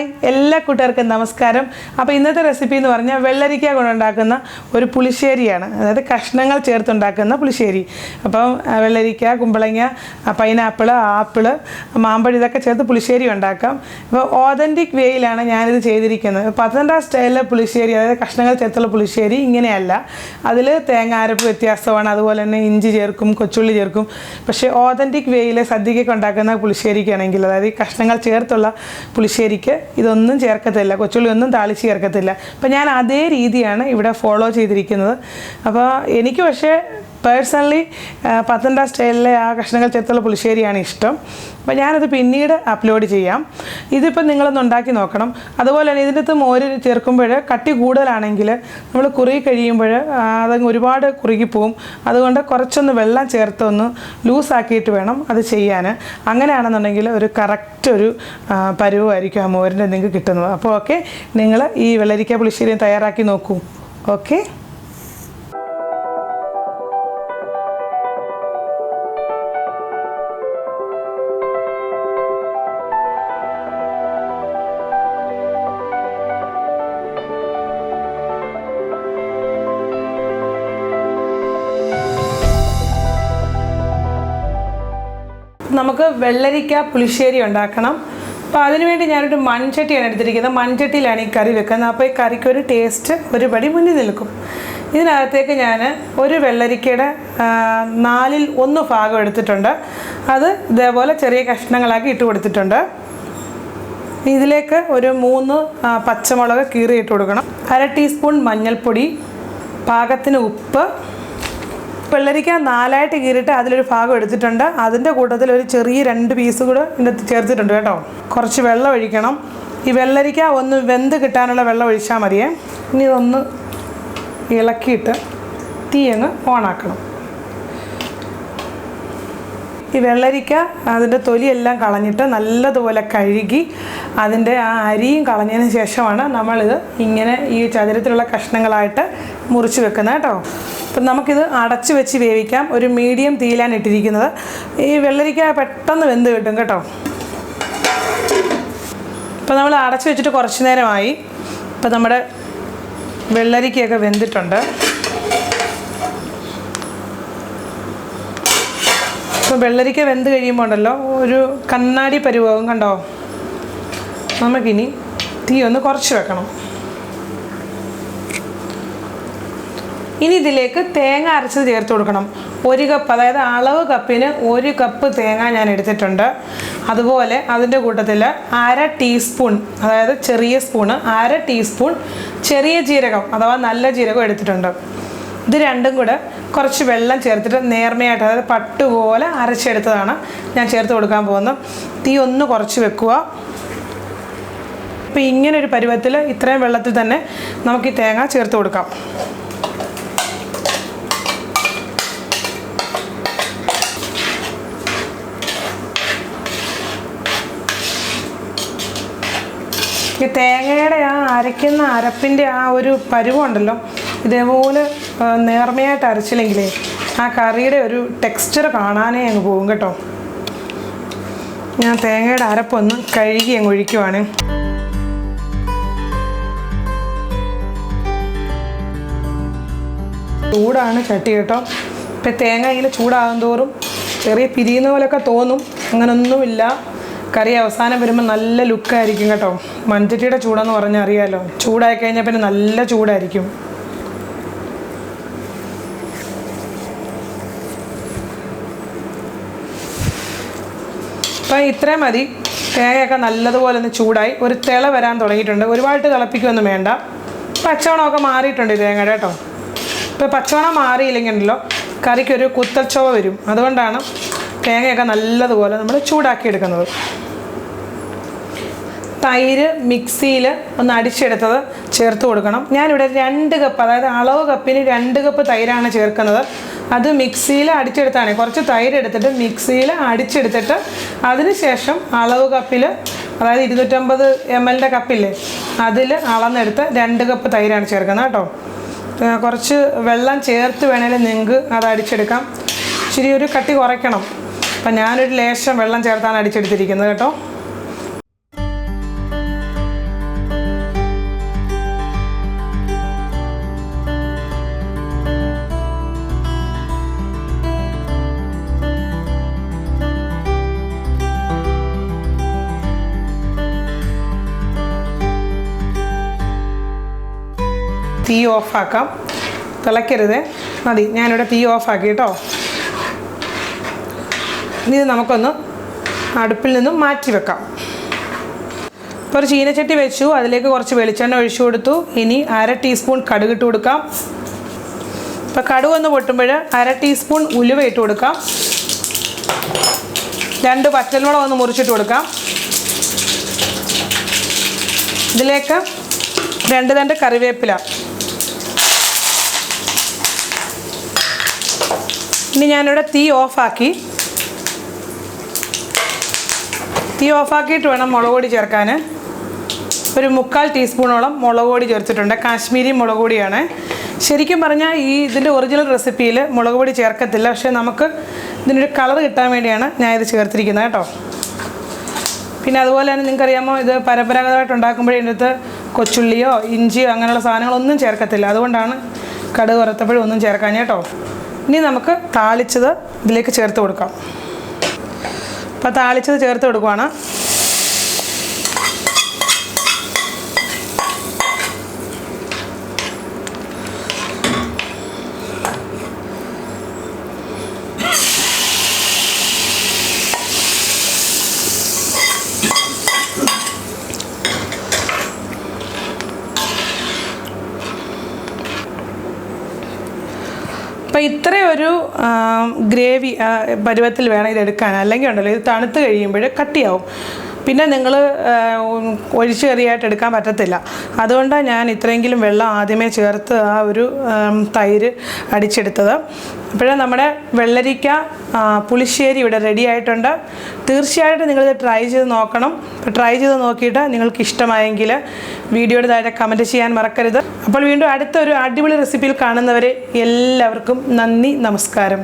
Hi എല്ലാ കൂട്ടുകാർക്കും നമസ്കാരം. അപ്പോൾ ഇന്നത്തെ റെസിപ്പി എന്ന് പറഞ്ഞാൽ വെള്ളരിക്ക കൊണ്ടുണ്ടാക്കുന്ന ഒരു പുളിശ്ശേരിയാണ്. അതായത് കഷ്ണങ്ങൾ ചേർത്തുണ്ടാക്കുന്ന പുളിശ്ശേരി. അപ്പം വെള്ളരിക്ക, കുമ്പളങ്ങ, പൈനാപ്പിൾ, ആപ്പിൾ, മാമ്പഴം ഇതൊക്കെ ചേർത്ത് പുളിശ്ശേരി ഉണ്ടാക്കാം. ഇപ്പോൾ ഓതൻറ്റിക് വേയിലാണ് ഞാനിത് ചെയ്തിരിക്കുന്നത്. പത്തനംതിട്ട സ്റ്റൈലിലെ പുളിശ്ശേരി, അതായത് കഷ്ണങ്ങൾ ചേർത്തുള്ള പുളിശ്ശേരി ഇങ്ങനെയല്ല. അതിൽ തേങ്ങ അരപ്പ് വ്യത്യാസമാണ്, അതുപോലെ തന്നെ ഇഞ്ചി ചേർക്കും, കൊച്ചുള്ളി ചേർക്കും. പക്ഷേ ഓതൻറ്റിക് വേയിൽ സദ്യക്കൊക്കെ ഉണ്ടാക്കുന്ന പുളിശ്ശേരിക്കാണെങ്കിൽ, അതായത് ഈ കഷ്ണങ്ങൾ ചേർത്തുള്ള പുളിശ്ശേരിക്ക് ഇതൊന്നും ചേർക്കത്തില്ല, കൊച്ചുള്ളി ഒന്നും താളിച്ച് ചേർക്കത്തില്ല. അപ്പം ഞാൻ അതേ രീതിയാണ് ഇവിടെ ഫോളോ ചെയ്തിരിക്കുന്നത്. അപ്പോൾ എനിക്ക് പക്ഷേ പേഴ്സണലി പത്തനംതിട്ട സ്റ്റൈലിലെ ആ കഷ്ണങ്ങൾ ചേർത്തുള്ള പുളിശ്ശേരിയാണ് ഇഷ്ടം. അപ്പോൾ ഞാനത് പിന്നീട് അപ്ലോഡ് ചെയ്യാം. ഇതിപ്പോൾ നിങ്ങളൊന്ന് ഉണ്ടാക്കി നോക്കണം. അതുപോലെ തന്നെ ഇതിൻ്റെ അകത്ത് മോര് ചേർക്കുമ്പോൾ കട്ടി കൂടുതലാണെങ്കിൽ നമ്മൾ കുറുകി കഴിയുമ്പോൾ അതങ്ങ് ഒരുപാട് കുറുകിപ്പോവും. അതുകൊണ്ട് കുറച്ചൊന്ന് വെള്ളം ചേർത്തൊന്ന് ലൂസാക്കിയിട്ട് വേണം അത് ചെയ്യാൻ. അങ്ങനെയാണെന്നുണ്ടെങ്കിൽ ഒരു കറക്റ്റ് ഒരു പരുവമായിരിക്കും ആ മോരിൻ്റെ നിങ്ങൾക്ക് കിട്ടുന്നത്. അപ്പോൾ ഓക്കെ, നിങ്ങൾ ഈ വെള്ളരിക്ക പുളിശ്ശേരി തയ്യാറാക്കി നോക്കൂ. ഓക്കെ, നമുക്ക് വെള്ളരിക്ക പുളിശ്ശേരി ഉണ്ടാക്കണം. അപ്പോൾ അതിനുവേണ്ടി ഞാനൊരു മൺചട്ടിയാണ് എടുത്തിരിക്കുന്നത്. മൺചട്ടിയിലാണ് ഈ കറി വെക്കുന്നത്. അപ്പോൾ ഈ കറിക്കൊരു ടേസ്റ്റ് ഒരു പടി മുന്നിൽ നിൽക്കും. ഇതിനകത്തേക്ക് ഞാൻ ഒരു വെള്ളരിക്കയുടെ 1/4 ഭാഗം എടുത്തിട്ടുണ്ട്. അത് ഇതേപോലെ ചെറിയ കഷ്ണങ്ങളാക്കി ഇട്ട് കൊടുത്തിട്ടുണ്ട്. ഇതിലേക്ക് ഒരു 3 പച്ചമുളക് കീറി ഇട്ട് കൊടുക്കണം. 1/2 ടീസ്പൂൺ മഞ്ഞൾപ്പൊടി, പാകത്തിന് ഉപ്പ്. വെള്ളരിക്ക 4ആയിട്ട് കീറിയിട്ട് അതിലൊരു ഭാഗം എടുത്തിട്ടുണ്ട്. അതിൻ്റെ കൂട്ടത്തിൽ ഒരു ചെറിയ 2 പീസ് കൂടെ ഇതിനകത്ത് ചേർത്തിട്ടുണ്ട് കേട്ടോ. കുറച്ച് വെള്ളം ഒഴിക്കണം. ഈ വെള്ളരിക്ക ഒന്ന് വെന്ത് കിട്ടാനുള്ള വെള്ളം ഒഴിച്ചാൽ മതിയേ. ഇനി ഇതൊന്ന് ഇളക്കിയിട്ട് തീ അങ്ങ് ഓണാക്കണം. ഈ വെള്ളരിക്ക അതിൻ്റെ തൊലിയെല്ലാം കളഞ്ഞിട്ട് നല്ലതുപോലെ കഴുകി അതിൻ്റെ ആ അരിയും കളഞ്ഞതിന് ശേഷമാണ് നമ്മളിത് ഇങ്ങനെ ഈ ചതുരത്തിലുള്ള കഷ്ണങ്ങളായിട്ട് മുറിച്ച് വെക്കുന്നത് കേട്ടോ. അപ്പം നമുക്കിത് അടച്ച് വെച്ച് വേവിക്കാം. ഒരു മീഡിയം തീയിലാണ് ഇട്ടിരിക്കുന്നത്. ഈ വെള്ളരിക്ക പെട്ടെന്ന് വെന്ത് കിട്ടും കേട്ടോ. ഇപ്പം നമ്മൾ അടച്ച് വെച്ചിട്ട് കുറച്ച് നേരമായി. ഇപ്പം നമ്മുടെ വെള്ളരിക്കയൊക്കെ വെന്തിട്ടുണ്ട്. ഇപ്പോൾ വെള്ളരിക്ക വെന്ത് കഴിയുമ്പോൾ ഉണ്ടല്ലോ ഒരു കണ്ണാടി പരുവം കണ്ടോ. നമുക്കിനി തീ ഒന്ന് കുറച്ച് വെക്കണം. ഇനി ഇതിലേക്ക് തേങ്ങ അരച്ചത് ചേർത്ത് കൊടുക്കണം. 1 കപ്പ്, അതായത് അളവ് കപ്പിന് 1 കപ്പ് തേങ്ങ ഞാൻ എടുത്തിട്ടുണ്ട്. അതുപോലെ അതിൻ്റെ കൂട്ടത്തിൽ 1/2 ടീസ്പൂൺ, അതായത് ചെറിയ സ്പൂണ് 1/2 ടീസ്പൂൺ ചെറിയ ജീരകം അഥവാ നല്ല ജീരകം എടുത്തിട്ടുണ്ട്. ഇത് രണ്ടും കൂടെ കുറച്ച് വെള്ളം ചേർത്തിട്ട് നേർമയായിട്ട്, അതായത് പട്ടുപോലെ അരച്ചെടുത്തതാണ് ഞാൻ ചേർത്ത് കൊടുക്കാൻ പോകുന്നത്. തീ ഒന്ന് കുറച്ച് വെക്കുക. അപ്പോൾ ഇങ്ങനൊരു പരുവത്തിൽ ഇത്രയും വെള്ളത്തിൽ തന്നെ നമുക്ക് ഈ തേങ്ങ ചേർത്ത് കൊടുക്കാം. ഈ തേങ്ങയുടെ ആ അരയ്ക്കുന്ന അരപ്പിൻ്റെ ആ ഒരു പരുവമുണ്ടല്ലോ, ഇതേപോലെ നേർമയായിട്ട് അരച്ചില്ലെങ്കിലേ ആ കറിയുടെ ഒരു ടെക്സ്ചർ കാണാനേ അങ്ങ് പോകും കേട്ടോ. ഞാൻ തേങ്ങയുടെ അരപ്പൊന്ന് കഴുകി അങ്ങ് ഒഴിക്കുവാണ്. ചൂടാണ് ചട്ടി കേട്ടോ. ഇപ്പം തേങ്ങ ഇങ്ങനെ ചൂടാകും തോറും ചെറിയ പിരിയുന്ന പോലെയൊക്കെ തോന്നും. അങ്ങനൊന്നുമില്ല. കറി അവസാനം വരുമ്പോൾ നല്ല ലുക്കായിരിക്കും കേട്ടോ. മൺചട്ടിയുടെ ചൂടെന്ന് പറഞ്ഞാൽ അറിയാമല്ലോ, ചൂടായി കഴിഞ്ഞാൽ പിന്നെ നല്ല ചൂടായിരിക്കും. അപ്പം ഇത്രയും മതി. തേങ്ങയൊക്കെ നല്ലതുപോലെ ഒന്ന് ചൂടായി ഒരു തിള വരാൻ തുടങ്ങിയിട്ടുണ്ട്. ഒരുപാട് തിളപ്പിക്കുകയൊന്നും വേണ്ട. പച്ചവണമൊക്കെ മാറിയിട്ടുണ്ട് തേങ്ങയുടെ കേട്ടോ. ഇപ്പോൾ പച്ചവണം മാറിയില്ലെങ്കിൽ ഉണ്ടല്ലോ കറിക്കൊരു കുത്തച്ചോവ വരും. അതുകൊണ്ടാണ് തേങ്ങയൊക്കെ നല്ലതുപോലെ നമ്മൾ ചൂടാക്കി എടുക്കുന്നത്. തൈര് മിക്സിയിൽ ഒന്ന് അടിച്ചെടുത്തത് ചേർത്ത് കൊടുക്കണം. ഞാനിവിടെ 2 കപ്പ്, അതായത് അളവ് കപ്പിന് 2 കപ്പ് തൈരാണ് ചേർക്കുന്നത്. അത് മിക്സിയിൽ അടിച്ചെടുത്താണ്. കുറച്ച് തൈര് എടുത്തിട്ട് മിക്സിയിൽ അടിച്ചെടുത്തിട്ട് അതിന് ശേഷം അളവ് കപ്പിൽ, അതായത് 250 ml കപ്പില്ലേ, അതിൽ അളന്നെടുത്ത് 2 കപ്പ് തൈരാണ് ചേർക്കുന്നത് കേട്ടോ. കുറച്ച് വെള്ളം ചേർത്ത് വേണമെങ്കിൽ നിങ്ങൾക്ക് അത് അടിച്ചെടുക്കാം. ഇച്ചിരി ഒരു കട്ടി കുറയ്ക്കണം. അപ്പം ഞാനൊരു ലേശം വെള്ളം ചേർത്താണ് അടിച്ചെടുത്തിരിക്കുന്നത് കേട്ടോ. തീ ഓഫാക്കാം. തിളയ്ക്കരുത്, മതി. ഞാനിവിടെ തീ ഓഫാക്കി കേട്ടോ. ഇനി ഇത് നമുക്കൊന്ന് അടുപ്പിൽ നിന്നും മാറ്റി വെക്കാം. ഇപ്പോൾ ഒരു ചീനച്ചട്ടി വെച്ചു, അതിലേക്ക് കുറച്ച് വെളിച്ചെണ്ണ ഒഴിച്ചു കൊടുത്തു. ഇനി 1/2 ടീസ്പൂൺ കടുക് ഇട്ട് കൊടുക്കാം. ഇപ്പോൾ കടുക് ഒന്ന് പൊട്ടുമ്പോൾ 1/2 ടീസ്പൂൺ ഉലുവ ഇട്ട് കൊടുക്കാം. 2 പച്ചമുളക് ഒന്ന് മുറിച്ചിട്ട് കൊടുക്കാം. ഇതിലേക്ക് 2 തണ്ട് കറിവേപ്പില. ഇനി ഞാനിവിടെ തീ ഓഫാക്കി. തീ ഓഫാക്കിയിട്ട് വേണം മുളക് പൊടി ചേർക്കാൻ. ഒരു 3/4 ടീസ്പൂണോളം മുളക് പൊടി ചേർത്തിട്ടുണ്ട്. കാശ്മീരി മുളക് പൊടിയാണ്. ശരിക്കും പറഞ്ഞാൽ ഇതിൻ്റെ ഒറിജിനൽ റെസിപ്പിയിൽ മുളക് പൊടി ചേർക്കത്തില്ല, പക്ഷേ നമുക്ക് ഇതിനൊരു കളർ കിട്ടാൻ വേണ്ടിയാണ് ഞാൻ ഇത് ചേർത്തിരിക്കുന്നത് കേട്ടോ. പിന്നെ അതുപോലെ തന്നെ നിങ്ങൾക്കറിയാമോ, ഇത് പരമ്പരാഗതമായിട്ട് ഉണ്ടാക്കുമ്പോഴേ ഇതിനകത്ത് കൊച്ചുള്ളിയോ ഇഞ്ചിയോ അങ്ങനെയുള്ള സാധനങ്ങളൊന്നും ചേർക്കത്തില്ല. അതുകൊണ്ടാണ് കടുക് വറുത്തപ്പോഴും ഒന്നും ചേർക്കാൻ കേട്ടോ. ഇനി നമുക്ക് താളിച്ചത് ഇതിലേക്ക് ചേർത്ത് കൊടുക്കാം. അപ്പോൾ താളിച്ചത് ചേർത്ത് കൊടുക്കുവാണ്. അപ്പോൾ ഇത്രയൊരു ഗ്രേവി പരുവത്തിൽ വേണം ഇതെടുക്കാൻ. അല്ലെങ്കിൽ ഉണ്ടല്ലോ, ഇത് തണുത്ത് കഴിയുമ്പോൾ കട്ടിയാവും. പിന്നെ നിങ്ങൾ ഒഴിച്ച് കറിയായിട്ട് എടുക്കാൻ പറ്റത്തില്ല. അതുകൊണ്ടാണ് ഞാൻ ഇത്രയെങ്കിലും വെള്ളം ആദ്യമേ ചേർത്ത് ആ ഒരു തൈര് അടിച്ചെടുത്തത്. അപ്പോഴേ നമ്മുടെ വെള്ളരിക്ക പുളിശ്ശേരി ഇവിടെ റെഡി ആയിട്ടുണ്ട്. തീർച്ചയായിട്ടും നിങ്ങളിത് ട്രൈ ചെയ്ത് നോക്കണം. അപ്പോൾ ട്രൈ ചെയ്ത് നോക്കിയിട്ട് നിങ്ങൾക്ക് ഇഷ്ടമായെങ്കിൽ വീഡിയോയുടെ താഴെ കമൻറ്റ് ചെയ്യാൻ മറക്കരുത്. അപ്പോൾ വീണ്ടും അടുത്തൊരു അടിപൊളി റെസിപ്പിയിൽ കാണുന്നവരെ എല്ലാവർക്കും നന്ദി, നമസ്കാരം.